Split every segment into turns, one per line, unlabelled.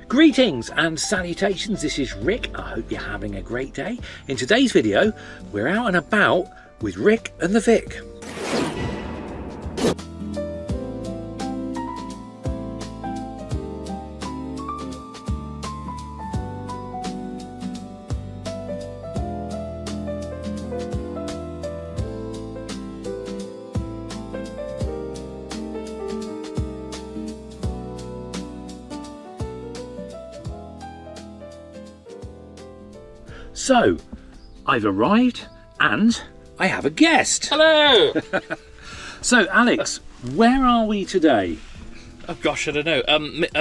Greetings and salutations, this is Rick. I hope you're having a great day. In today's video, we're out and about with Rick and the Vic. So, I've arrived and I have a guest.
Hello!
So, Alex, where are we today?
Oh gosh, I don't know.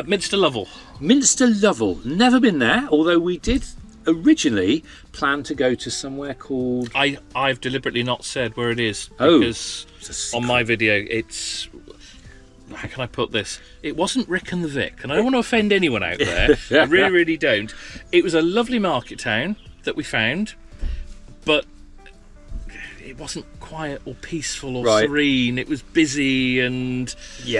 Minster Lovell.
Minster Lovell. Never been there, although we did originally plan to go to somewhere called...
I've deliberately not said where it is.
Oh,
because on my video, it's... How can I put this? It wasn't Rick and the Vic, and I don't want to offend anyone out there. I really, really don't. It was a lovely market town that we found, but it wasn't quiet or peaceful or serene. It was busy and we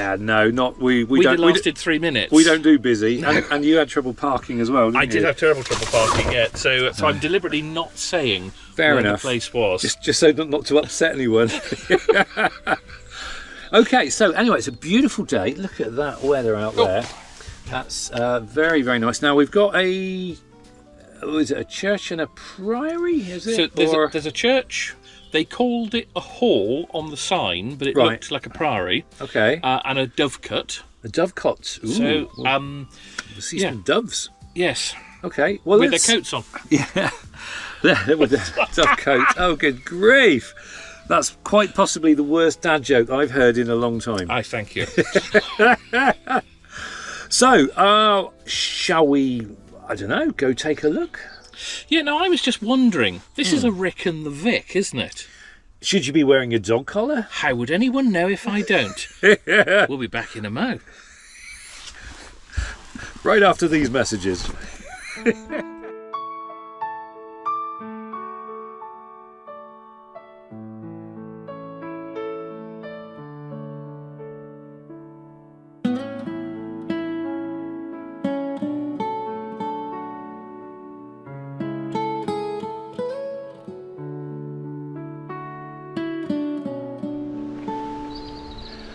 lasted 3 minutes.
We don't do busy, and you had trouble parking as well. Didn't
I did have terrible trouble parking. Yeah, so I'm deliberately not saying where the place was,
just so not to upset anyone. Okay, so anyway, it's a beautiful day. Look at that weather out there. That's very, very nice. Now we've got is it a church and a priory? Is it?
So there's a church. They called it a hall on the sign, but it looked like a priory.
Okay.
And a dovecot.
A dovecot. Ooh.
So
we'll see some doves.
Yes.
Okay. Well,
with their coats on.
Yeah. With the dovecot. Oh, good grief! That's quite possibly the worst dad joke I've heard in a long time.
I thank you.
So, shall we? I don't know, go take a look?
Yeah, no, I was just wondering. This is a Rick and the Vic, isn't it?
Should you be wearing a dog collar?
How would anyone know if I don't? We'll be back in a mo.
Right after these messages.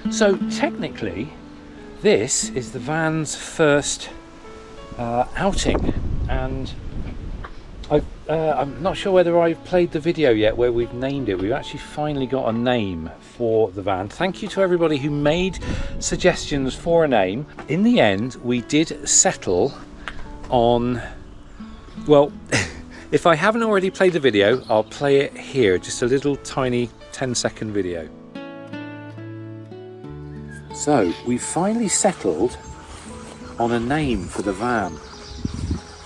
So technically, this is the van's first outing, and I'm not sure whether I've played the video yet where we've named it. We've actually finally got a name for the van. Thank you to everybody who made suggestions for a name. In the end, we did settle on, well, if I haven't already played the video, I'll play it here, just a little tiny 10-second video. So, we've finally settled on a name for the van.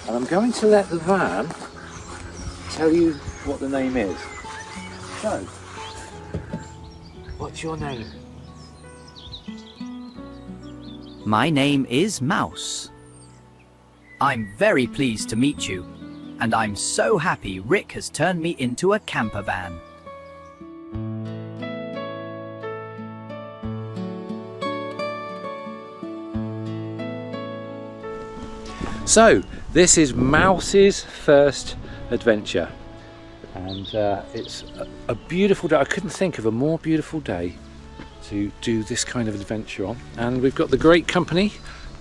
And I'm going to let the van tell you what the name is. So, what's your name?
My name is Mouse. I'm very pleased to meet you, and I'm so happy Rick has turned me into a camper van.
So, this is Mouse's first adventure, and it's a beautiful day. I couldn't think of a more beautiful day to do this kind of adventure on, and we've got the great company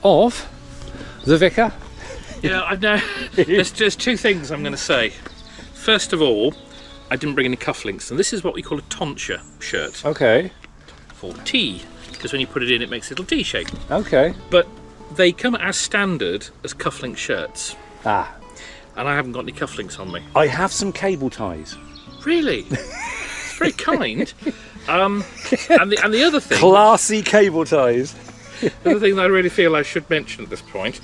of the Vicar.
Yeah, I know. There's two things I'm going to say. First of all, I didn't bring any cufflinks, and this is what we call a tonsure shirt.
Okay.
For tea, because when you put it in, it makes a little T shape.
Okay.
But they come as standard as cufflink shirts.
Ah.
And I haven't got any cufflinks on me.
I have some cable ties.
Really? It's very kind. And the other thing...
Classy cable ties.
The other thing that I really feel I should mention at this point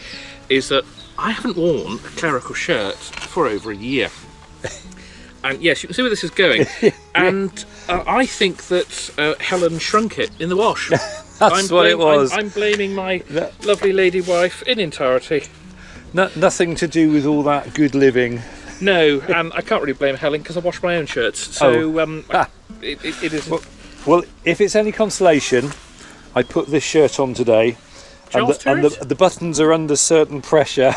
is that I haven't worn a clerical shirt for over a year. And yes, you can see where this is going. And I think that Helen shrunk it in the wash.
That's what it was.
I'm blaming my lovely lady wife in entirety.
Nothing to do with all that good living.
No, and I can't really blame Helen because I wash my own shirts. So it is.
Well, if it's any consolation, I put this shirt on today,
Charles turret?
The buttons are under certain pressure.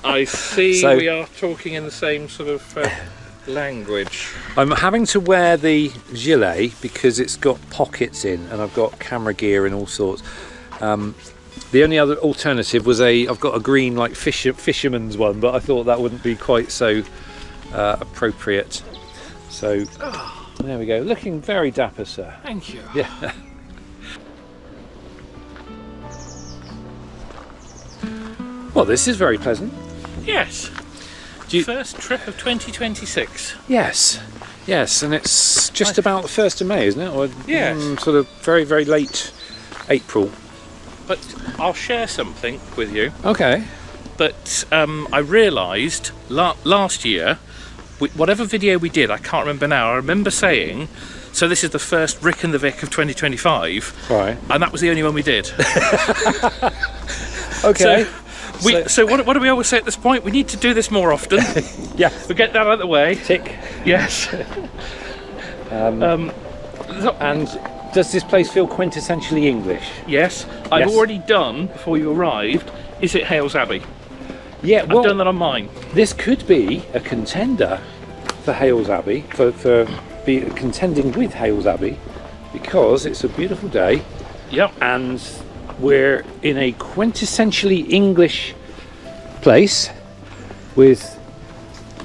I see.
So-
we are talking in the same sort of language.
I'm having to wear the gilet because it's got pockets in, and I've got camera gear and all sorts. The only other alternative was I've got a green like fisherman's one, but I thought that wouldn't be quite so appropriate. So there we go, looking very dapper, sir.
Thank you.
Yeah. Well, this is very pleasant.
Yes. First trip of 2026.
Yes, and it's just about the 1st of May, isn't it? Or
Yes.
sort of very, very late April.
But I'll share something with you.
Okay.
But I realised last year, whatever video we did, I can't remember now, I remember saying, so this is the first Rick and the Vic of 2025.
Right.
And that was the only one we did.
Okay.
So what do we always say at this point? We need to do this more often.
Yeah.
We get that out of the way.
Tick.
Yes.
And does this place feel quintessentially English?
Yes. I've already done, before you arrived, Is It Hales Abbey?
Yeah, well,
I've done that on mine.
This could be a contender for Hales Abbey, for contending with Hales Abbey, because it's a beautiful day.
Yep.
And we're in a quintessentially English place with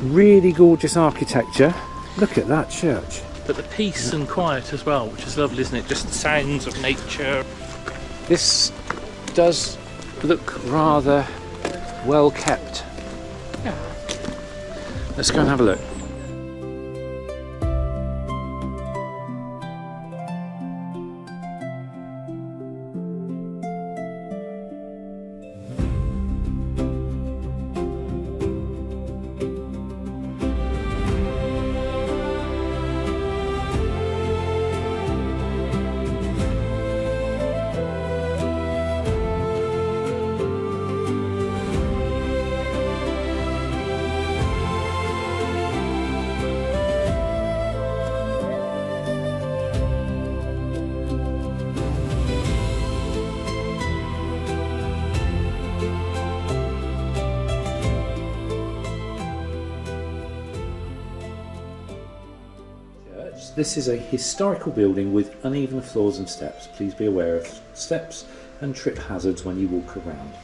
really gorgeous architecture. Look at that church.
But the peace and quiet as well, which is lovely, isn't it? Just the sounds of nature.
This does look rather well kept.
Yeah.
Let's go and have a look. This is a historical building with uneven floors and steps. Please be aware of steps and trip hazards when you walk around.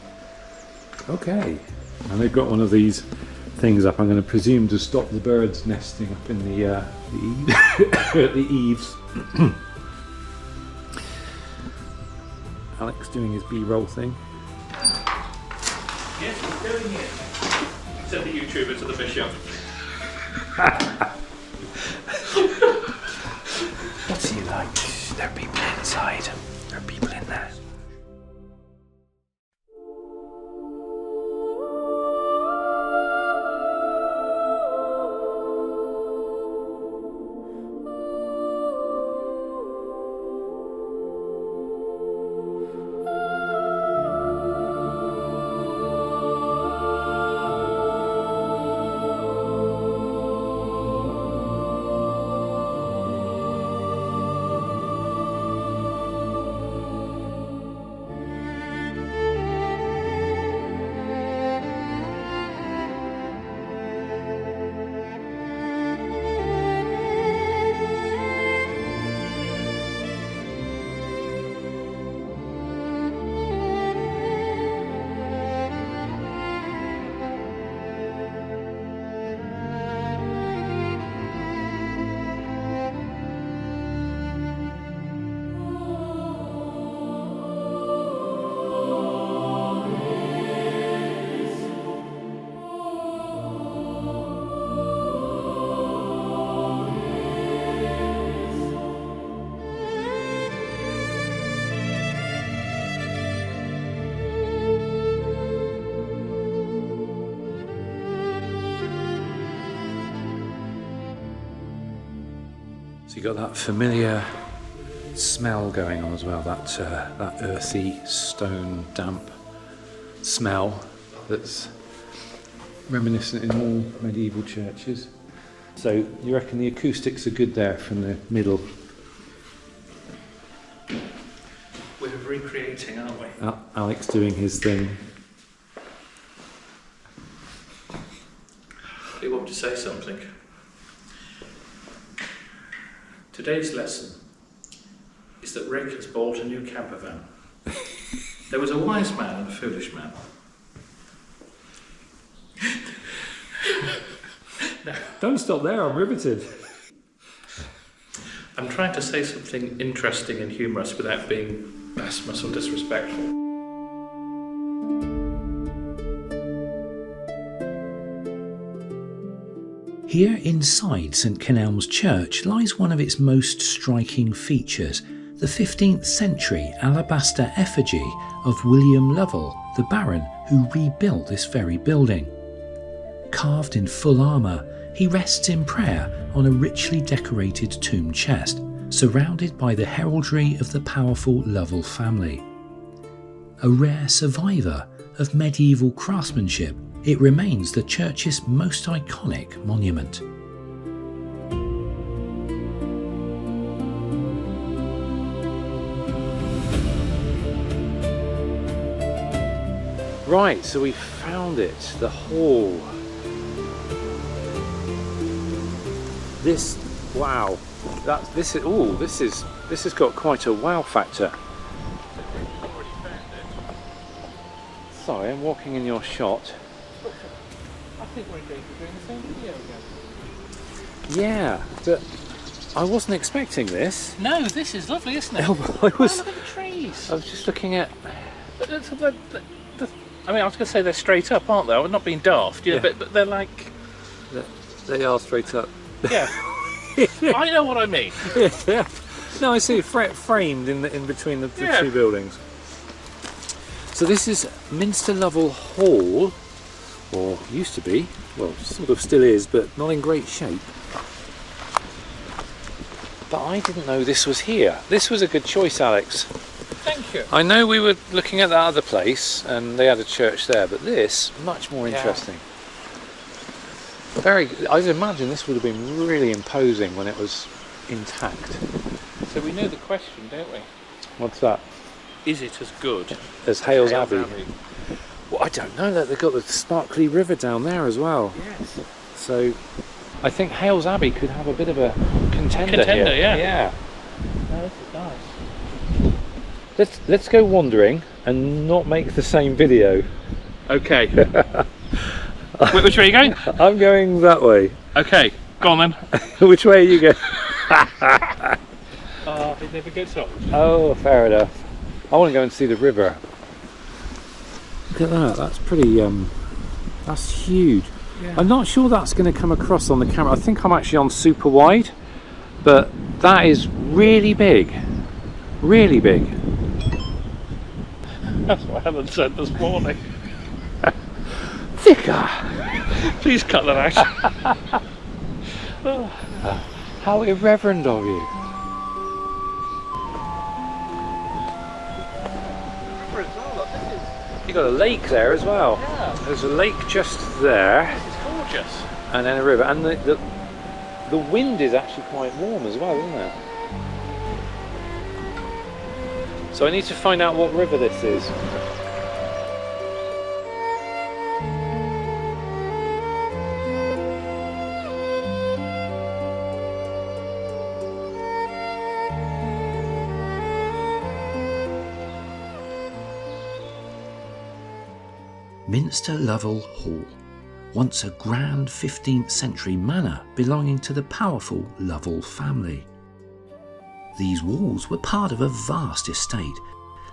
Okay, and they've got one of these things up, I'm going to presume, to stop the birds nesting up in the eaves. Alex doing his B-roll thing.
Yes, he's doing it. Send the YouTuber to the bishop.
What's he like? There are people inside. There are people in there. So you got that familiar smell going on as well, that earthy, stone, damp smell that's reminiscent in all medieval churches. So you reckon the acoustics are good there from the middle?
We're recreating, aren't we?
Alex doing his thing.
You want to say something? Today's lesson is that Rick has bought a new camper van. There was a wise man and a foolish man. No.
Don't stop there, I'm riveted.
I'm trying to say something interesting and humorous without being blasphemous or disrespectful.
Here inside St Kenelm's Church lies one of its most striking features, the 15th century alabaster effigy of William Lovell, the Baron who rebuilt this very building. Carved in full armour, he rests in prayer on a richly decorated tomb chest, surrounded by the heraldry of the powerful Lovell family. A rare survivor of medieval craftsmanship, it remains the church's most iconic monument. Right, so we found it, the hall. This has got quite a wow factor. Sorry, I'm walking in your shot.
I think we're doing the same video again.
Yeah, but I wasn't expecting this.
No, this is lovely, isn't it?
I
Oh, look at the trees.
I was just looking at.
I mean, I was going to say they're straight up, aren't they? I'm not being daft,
Yeah.
but they're like...
They are straight up.
Yeah. I know what I mean.
Yeah. No, I see framed in between the
Yeah.
two buildings. So this is Minster Lovell Hall, or used to be. Well, sort of still is, but not in great shape. But I didn't know this was here. This was a good choice, Alex.
Thank you.
I know we were looking at that other place, and they had a church there, but this much more interesting. I'd imagine this would have been really imposing when it was intact.
So we know the question, don't we?
What's that?
Is it as good
As Hales Abbey. Well, I don't know that they've got the sparkly river down there as well.
Yes.
So I think Hales Abbey could have a bit of a contender here.
Yeah.
No, this is nice. Let's go wandering and not make the same video.
Okay. Which way are you going?
I'm going that way.
Okay, go on then.
Which way are you going?
It never gets old.
Oh, fair enough. I want to go and see the river. Look at that, that's pretty, that's huge.
Yeah.
I'm not sure that's going to come across on the camera. I think I'm actually on super wide, but that is really big. Really big.
That's what Helen said this morning.
Vicar!
Please cut that out.
How irreverent of you. You've got a lake there as well.
Yeah.
There's a lake just there,
It's gorgeous.
and then a river. And the wind is actually quite warm as well, isn't it? So I need to find out what river this is. Minster Lovell Hall, once a grand 15th century manor belonging to the powerful Lovell family. These walls were part of a vast estate,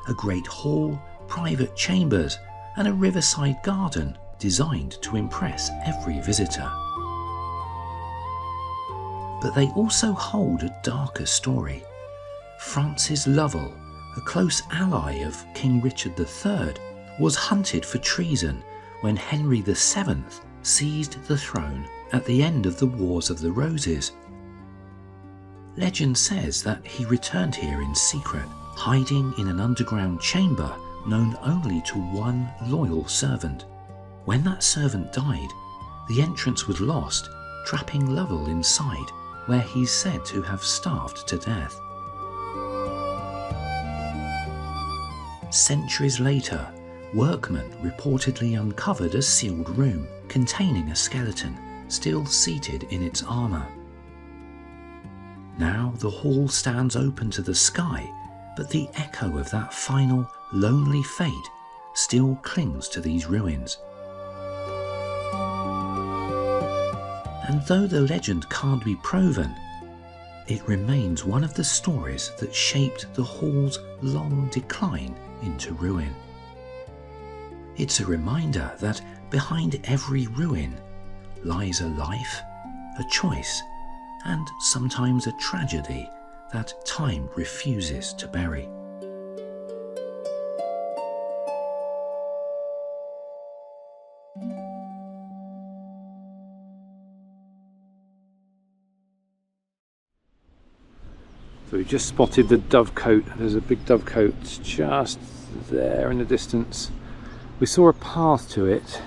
a great hall, private chambers, and a riverside garden designed to impress every visitor. But they also hold a darker story. Francis Lovell, a close ally of King Richard III, was hunted for treason when Henry VII seized the throne at the end of the Wars of the Roses. Legend says that he returned here in secret, hiding in an underground chamber known only to one loyal servant. When that servant died, the entrance was lost, trapping Lovell inside, where he's said to have starved to death. Centuries later, workmen reportedly uncovered a sealed room containing a skeleton still seated in its armour. Now the hall stands open to the sky, but the echo of that final lonely fate still clings to these ruins. And though the legend can't be proven, it remains one of the stories that shaped the hall's long decline into ruin. It's a reminder that behind every ruin lies a life, a choice, and sometimes a tragedy that time refuses to bury. So we just spotted the dovecote. There's a big dovecote just there in the distance. We saw a path to it,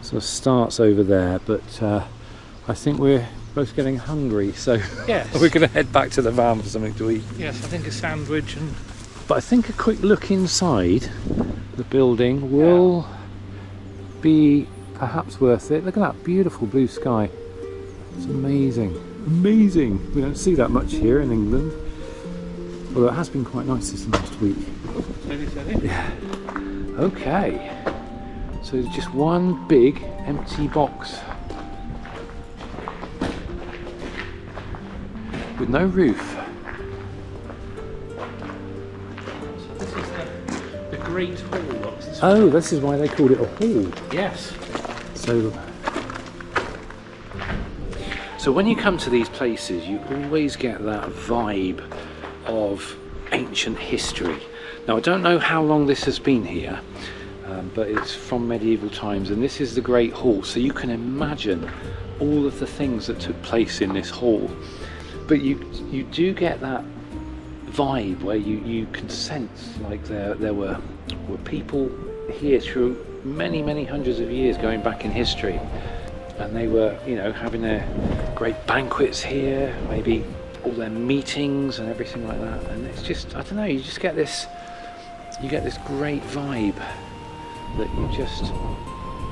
sort of starts over there, but I think we're both getting hungry, so
Yes.
we're going to head back to the van for something to eat.
Yes, I think a sandwich and...
But I think a quick look inside the building will be perhaps worth it. Look at that beautiful blue sky. It's amazing. Amazing! We don't see that much here in England. Although it has been quite nice this last week. Yeah. Okay. So there's just one big empty box. With no roof.
So this is the Great Hall.
Oh, this is why they called it a hall.
Yes.
So when you come to these places, you always get that vibe of ancient history. Now, I don't know how long this has been here, but it's from medieval times, and this is the Great Hall, so you can imagine all of the things that took place in this hall. But you do get that vibe where you can sense like there were people here through many hundreds of years going back in history. And they were, having their great banquets here, maybe all their meetings and everything like that. And it's just, I don't know, you just get this, great vibe that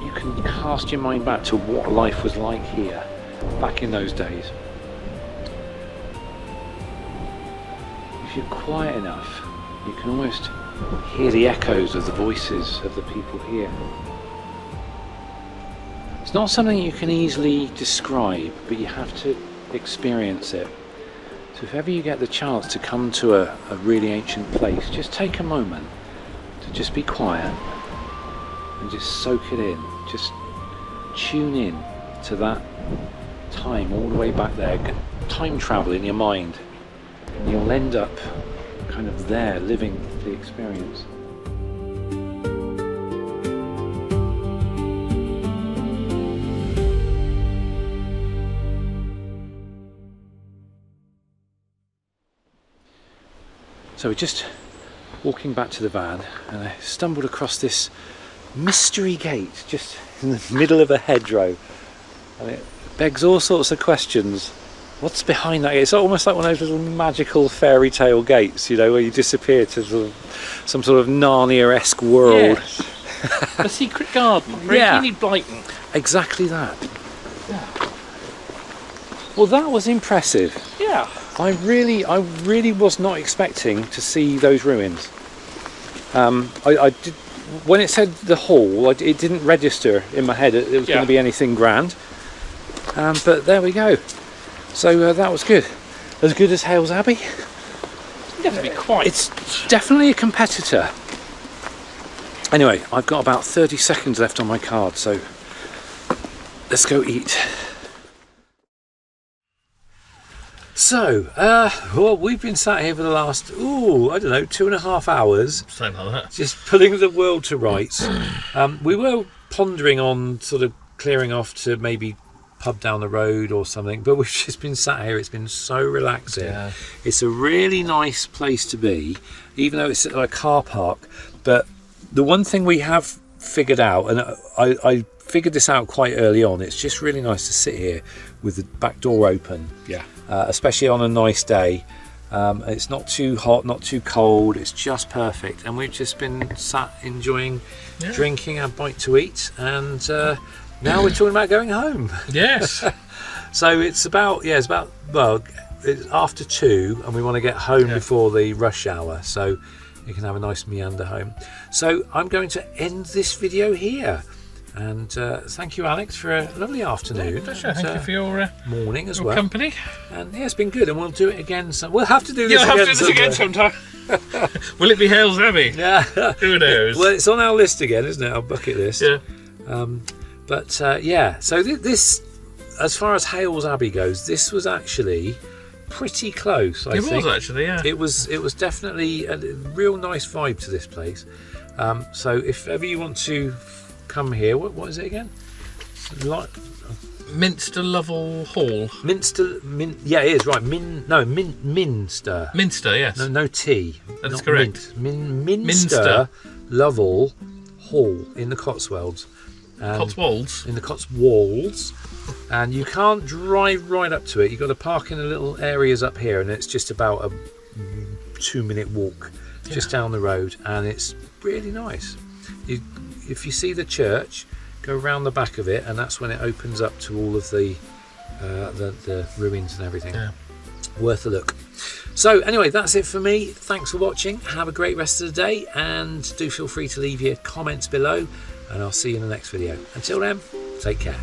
you can cast your mind back to what life was like here back in those days. If you're quiet enough, you can almost hear the echoes of the voices of the people here. It's not something you can easily describe, but you have to experience it. So if ever you get the chance to come to a really ancient place, just take a moment to just be quiet and just soak it in. Just tune in to that time all the way back there. Time travel in your mind. And you'll end up kind of there, living the experience. So we're just walking back to the van, and I stumbled across this mystery gate just in the middle of a hedgerow, and it begs all sorts of questions. What's behind that gate? It's almost like one of those little magical fairy tale gates, where you disappear to some sort of Narnia-esque world.
Yes. A secret garden. Really blatant.
Exactly that. Yeah. Well, that was impressive.
Yeah.
I really was not expecting to see those ruins. I did, when it said the hall, it didn't register in my head it was going to be anything grand. But there we go. So that was good. As good as Hales Abbey.
Definitely quite.
It's definitely a competitor. Anyway, I've got about 30 seconds left on my card, so let's go eat. So, well, we've been sat here for the last, 2.5 hours.
Something like that.
Just pulling the world to rights. We were pondering on sort of clearing off to maybe pub down the road or something, but we've just been sat here. It's been so relaxing. Yeah. It's a really nice place to be, even though it's a car park. But the one thing we have figured out, and I figured this out quite early on, it's just really nice to sit here with the back door open.
Yeah.
Especially on a nice day, It's not too hot, not too cold. It's just perfect. And we've just been sat enjoying drinking our bite to eat, and now we're talking about going home.
Yes.
So it's about it's after 2, and we want to get home before the rush hour, so you can have a nice meander home. So I'm going to end this video here. And thank you, Alex, for a lovely afternoon.
Pleasure. Thank you for your
morning as
your
well.
company.
And yeah, it's been good, and we'll do it again. We'll have to do this
You'll
again.
have to do this again sometime. Will it be Hales Abbey?
Yeah.
Who knows?
Well, it's on our list again, isn't it? Our bucket list.
Yeah.
So this, as far as Hales Abbey goes, this was actually pretty close. I think
It was actually, yeah.
It was definitely a real nice vibe to this place. So if ever you want to come here, what is it again?
Minster Lovell Hall.
Yeah, it is right. Minster.
Minster, yes.
No T.
That's
not
correct.
Minster Lovell Hall in the Cotswolds.
Cotswolds.
In the Cotswolds. And you can't drive right up to it. You've got to park in the little areas up here, and it's just about a 2-minute walk just down the road, and it's really nice. If you see the church, go round the back of it, and that's when it opens up to all of the ruins and everything.
Yeah.
Worth a look. So anyway, that's it for me. Thanks for watching. Have a great rest of the day, and do feel free to leave your comments below, and I'll see you in the next video. Until then, take care.